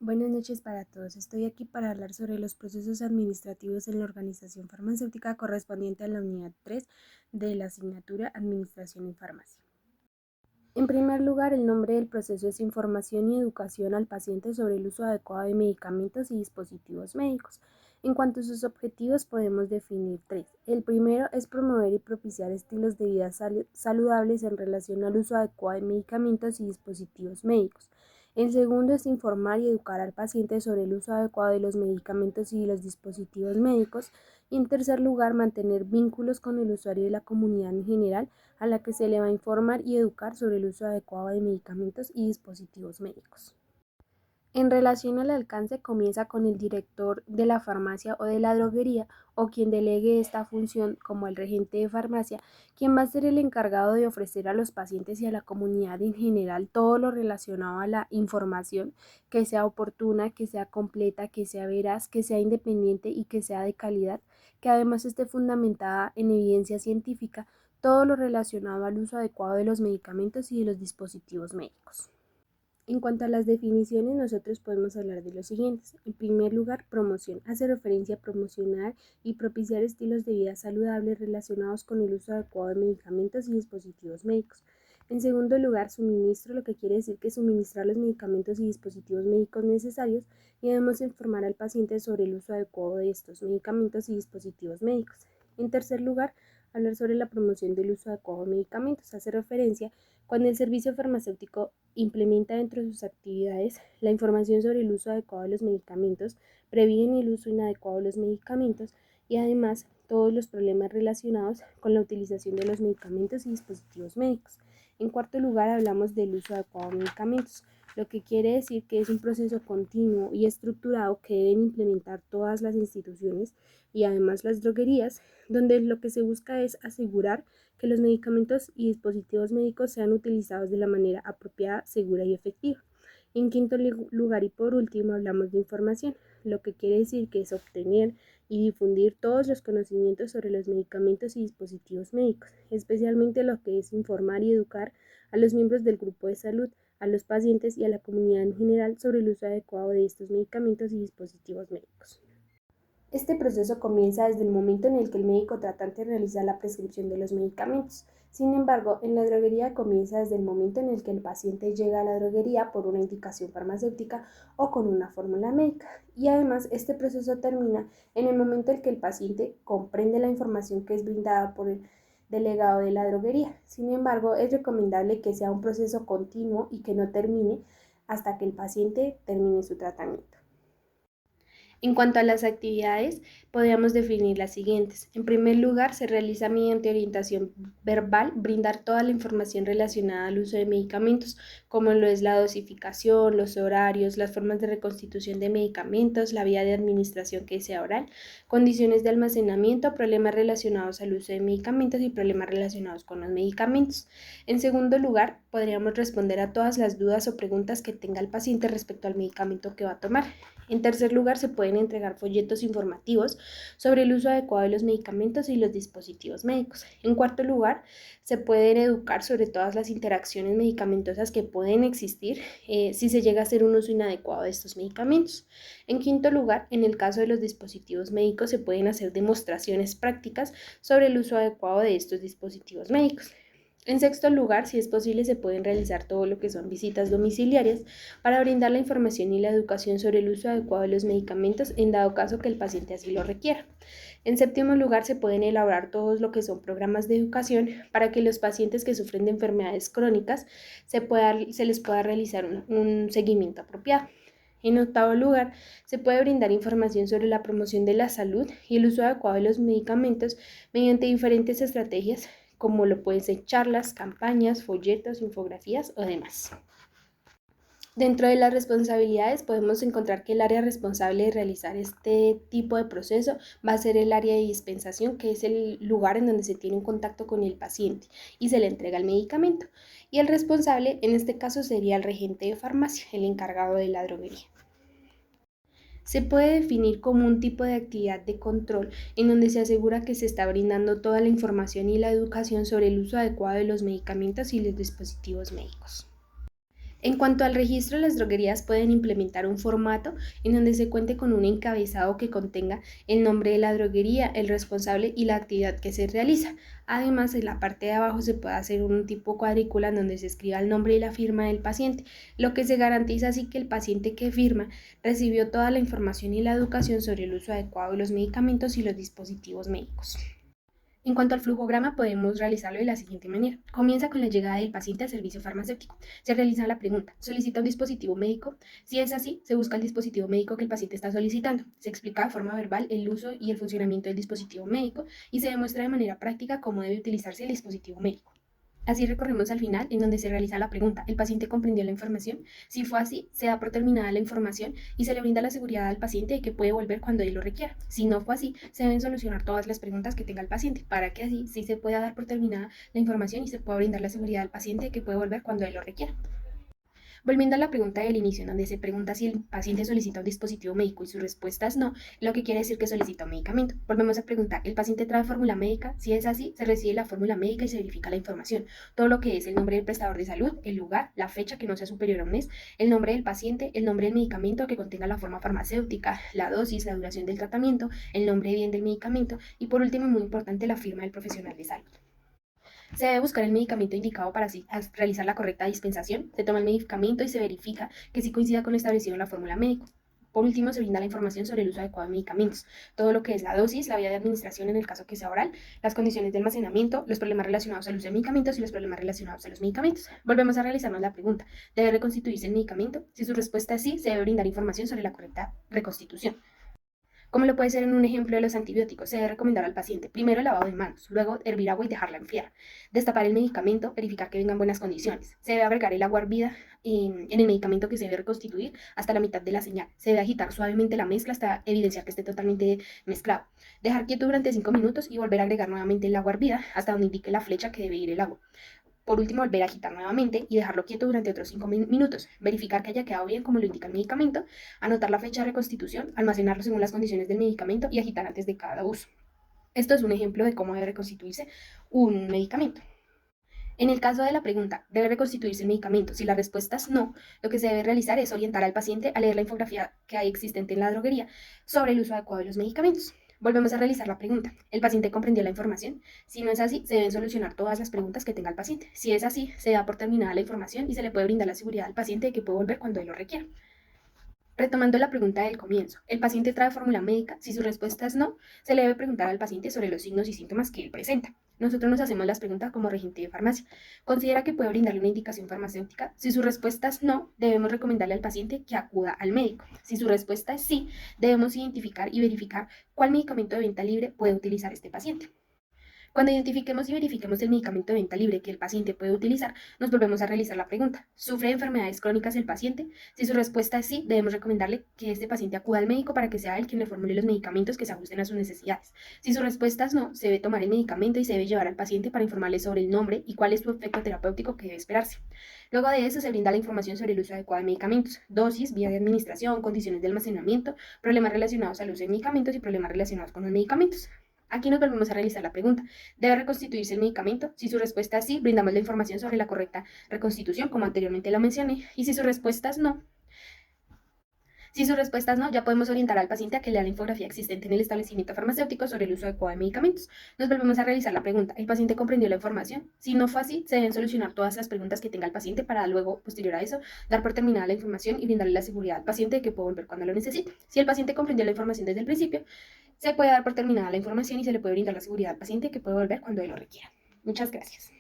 Buenas noches para todos. Estoy aquí para hablar sobre los procesos administrativos en la organización farmacéutica correspondiente a la unidad 3 de la asignatura Administración en Farmacia. En primer lugar, el nombre del proceso es información y educación al paciente sobre el uso adecuado de medicamentos y dispositivos médicos. En cuanto a sus objetivos, podemos definir tres. El primero es promover y propiciar estilos de vida saludables en relación al uso adecuado de medicamentos y dispositivos médicos. El segundo es informar y educar al paciente sobre el uso adecuado de los medicamentos y los dispositivos médicos. Y en tercer lugar, mantener vínculos con el usuario y la comunidad en general, a la que se le va a informar y educar sobre el uso adecuado de medicamentos y dispositivos médicos. En relación al alcance, comienza con el director de la farmacia o de la droguería o quien delegue esta función como el regente de farmacia, quien va a ser el encargado de ofrecer a los pacientes y a la comunidad en general todo lo relacionado a la información que sea oportuna, que sea completa, que sea veraz, que sea independiente y que sea de calidad, que además esté fundamentada en evidencia científica, todo lo relacionado al uso adecuado de los medicamentos y de los dispositivos médicos. En cuanto a las definiciones, nosotros podemos hablar de los siguientes. En primer lugar, promoción. Hace referencia a promocionar y propiciar estilos de vida saludables relacionados con el uso adecuado de medicamentos y dispositivos médicos. En segundo lugar, suministro, lo que quiere decir que suministrar los medicamentos y dispositivos médicos necesarios y además informar al paciente sobre el uso adecuado de estos medicamentos y dispositivos médicos. En tercer lugar, hablar sobre la promoción del uso adecuado de medicamentos. Hace referencia cuando el servicio farmacéutico implementa dentro de sus actividades la información sobre el uso adecuado de los medicamentos, previene el uso inadecuado de los medicamentos y además todos los problemas relacionados con la utilización de los medicamentos y dispositivos médicos. En cuarto lugar, hablamos del uso adecuado de medicamentos, lo que quiere decir que es un proceso continuo y estructurado que deben implementar todas las instituciones y además las droguerías, donde lo que se busca es asegurar que los medicamentos y dispositivos médicos sean utilizados de la manera apropiada, segura y efectiva. En quinto lugar y por último hablamos de información, lo que quiere decir que es obtener y difundir todos los conocimientos sobre los medicamentos y dispositivos médicos, especialmente lo que es informar y educar a los miembros del grupo de salud, a los pacientes y a la comunidad en general sobre el uso adecuado de estos medicamentos y dispositivos médicos. Este proceso comienza desde el momento en el que el médico tratante realiza la prescripción de los medicamentos. Sin embargo, en la droguería comienza desde el momento en el que el paciente llega a la droguería por una indicación farmacéutica o con una fórmula médica. Y además, este proceso termina en el momento en el que el paciente comprende la información que es brindada por el delegado de la droguería. Sin embargo, es recomendable que sea un proceso continuo y que no termine hasta que el paciente termine su tratamiento. En cuanto a las actividades, podríamos definir las siguientes. En primer lugar, se realiza mediante orientación verbal, brindar toda la información relacionada al uso de medicamentos, como lo es la dosificación, los horarios, las formas de reconstitución de medicamentos, la vía de administración que sea oral, condiciones de almacenamiento, problemas relacionados al uso de medicamentos y problemas relacionados con los medicamentos. En segundo lugar, podríamos responder a todas las dudas o preguntas que tenga el paciente respecto al medicamento que va a tomar. En tercer lugar, se pueden entregar folletos informativos sobre el uso adecuado de los medicamentos y los dispositivos médicos. En cuarto lugar, se pueden educar sobre todas las interacciones medicamentosas que pueden existir si se llega a hacer un uso inadecuado de estos medicamentos. En quinto lugar, en el caso de los dispositivos médicos, se pueden hacer demostraciones prácticas sobre el uso adecuado de estos dispositivos médicos. En sexto lugar, si es posible, se pueden realizar todo lo que son visitas domiciliarias para brindar la información y la educación sobre el uso adecuado de los medicamentos en dado caso que el paciente así lo requiera. En séptimo lugar, se pueden elaborar todos lo que son programas de educación para que los pacientes que sufren de enfermedades crónicas se les pueda realizar un seguimiento apropiado. En octavo lugar, se puede brindar información sobre la promoción de la salud y el uso adecuado de los medicamentos mediante diferentes estrategias como lo pueden ser charlas, campañas, folletos, infografías o demás. Dentro de las responsabilidades podemos encontrar que el área responsable de realizar este tipo de proceso va a ser el área de dispensación, que es el lugar en donde se tiene un contacto con el paciente y se le entrega el medicamento. Y el responsable en este caso sería el regente de farmacia, el encargado de la droguería. Se puede definir como un tipo de actividad de control en donde se asegura que se está brindando toda la información y la educación sobre el uso adecuado de los medicamentos y los dispositivos médicos. En cuanto al registro, las droguerías pueden implementar un formato en donde se cuente con un encabezado que contenga el nombre de la droguería, el responsable y la actividad que se realiza. Además, en la parte de abajo se puede hacer un tipo cuadrícula en donde se escriba el nombre y la firma del paciente, lo que se garantiza así que el paciente que firma recibió toda la información y la educación sobre el uso adecuado de los medicamentos y los dispositivos médicos. En cuanto al flujograma, podemos realizarlo de la siguiente manera. Comienza con la llegada del paciente al servicio farmacéutico. Se realiza la pregunta, ¿solicita un dispositivo médico? Si es así, se busca el dispositivo médico que el paciente está solicitando. Se explica de forma verbal el uso y el funcionamiento del dispositivo médico y se demuestra de manera práctica cómo debe utilizarse el dispositivo médico. Así recorremos al final, en donde se realiza la pregunta. ¿El paciente comprendió la información? Si fue así, se da por terminada la información y se le brinda la seguridad al paciente de que puede volver cuando él lo requiera. Si no fue así, se deben solucionar todas las preguntas que tenga el paciente para que así sí se pueda dar por terminada la información y se pueda brindar la seguridad al paciente de que puede volver cuando él lo requiera. Volviendo a la pregunta del inicio, en donde se pregunta si el paciente solicita un dispositivo médico y su respuesta es no, lo que quiere decir que solicita un medicamento. Volvemos a preguntar, ¿el paciente trae fórmula médica? Si es así, se recibe la fórmula médica y se verifica la información. Todo lo que es el nombre del prestador de salud, el lugar, la fecha que no sea superior a un mes, el nombre del paciente, el nombre del medicamento que contenga la forma farmacéutica, la dosis, la duración del tratamiento, el nombre bien del medicamento y por último, muy importante, la firma del profesional de salud. Se debe buscar el medicamento indicado para así realizar la correcta dispensación. Se toma el medicamento y se verifica que sí coincida con lo establecido en la fórmula médica. Por último, se brinda la información sobre el uso adecuado de medicamentos, todo lo que es la dosis, la vía de administración en el caso que sea oral, las condiciones de almacenamiento, los problemas relacionados al uso de medicamentos y los problemas relacionados a los medicamentos. Volvemos a realizarnos la pregunta, ¿debe reconstituirse el medicamento? Si su respuesta es sí, se debe brindar información sobre la correcta reconstitución. Como lo puede ser en un ejemplo de los antibióticos, se debe recomendar al paciente primero el lavado de manos, luego hervir agua y dejarla enfriar, destapar el medicamento, verificar que venga en buenas condiciones. Se debe agregar el agua hervida en el medicamento que se debe reconstituir hasta la mitad de la señal. Se debe agitar suavemente la mezcla hasta evidenciar que esté totalmente mezclado. Dejar quieto durante 5 minutos y volver a agregar nuevamente el agua hervida hasta donde indique la flecha que debe ir el agua. Por último, volver a agitar nuevamente y dejarlo quieto durante otros 5 minutos. Verificar que haya quedado bien como lo indica el medicamento. Anotar la fecha de reconstitución. Almacenarlo según las condiciones del medicamento y agitar antes de cada uso. Esto es un ejemplo de cómo debe reconstituirse un medicamento. En el caso de la pregunta, ¿debe reconstituirse el medicamento? Si la respuesta es no, lo que se debe realizar es orientar al paciente a leer la infografía que hay existente en la droguería sobre el uso adecuado de los medicamentos. Volvemos a realizar la pregunta. ¿El paciente comprendió la información? Si no es así, se deben solucionar todas las preguntas que tenga el paciente. Si es así, se da por terminada la información y se le puede brindar la seguridad al paciente de que puede volver cuando él lo requiera. Retomando la pregunta del comienzo, ¿el paciente trae fórmula médica? Si su respuesta es no, se le debe preguntar al paciente sobre los signos y síntomas que él presenta. Nosotros nos hacemos las preguntas como regente de farmacia. ¿Considera que puede brindarle una indicación farmacéutica? Si su respuesta es no, debemos recomendarle al paciente que acuda al médico. Si su respuesta es sí, debemos identificar y verificar cuál medicamento de venta libre puede utilizar este paciente. Cuando identifiquemos y verifiquemos el medicamento de venta libre que el paciente puede utilizar, nos volvemos a realizar la pregunta. ¿Sufre de enfermedades crónicas el paciente? Si su respuesta es sí, debemos recomendarle que este paciente acuda al médico para que sea él quien le formule los medicamentos que se ajusten a sus necesidades. Si su respuesta es no, se debe tomar el medicamento y se debe llevar al paciente para informarle sobre el nombre y cuál es su efecto terapéutico que debe esperarse. Luego de eso se brinda la información sobre el uso adecuado de medicamentos, dosis, vía de administración, condiciones de almacenamiento, problemas relacionados al uso de medicamentos y problemas relacionados con los medicamentos. Aquí nos volvemos a realizar la pregunta. ¿Debe reconstituirse el medicamento? Si su respuesta es sí, brindamos la información sobre la correcta reconstitución, como anteriormente la mencioné. Y si su respuesta es no, ya podemos orientar al paciente a que lea la infografía existente en el establecimiento farmacéutico sobre el uso adecuado de medicamentos. Nos volvemos a realizar la pregunta. ¿El paciente comprendió la información? Si no fue así, se deben solucionar todas las preguntas que tenga el paciente para luego, posterior a eso, dar por terminada la información y brindarle la seguridad al paciente de que puede volver cuando lo necesite. Si el paciente comprendió la información desde el principio, se puede dar por terminada la información y se le puede brindar la seguridad al paciente que puede volver cuando él lo requiera. Muchas gracias.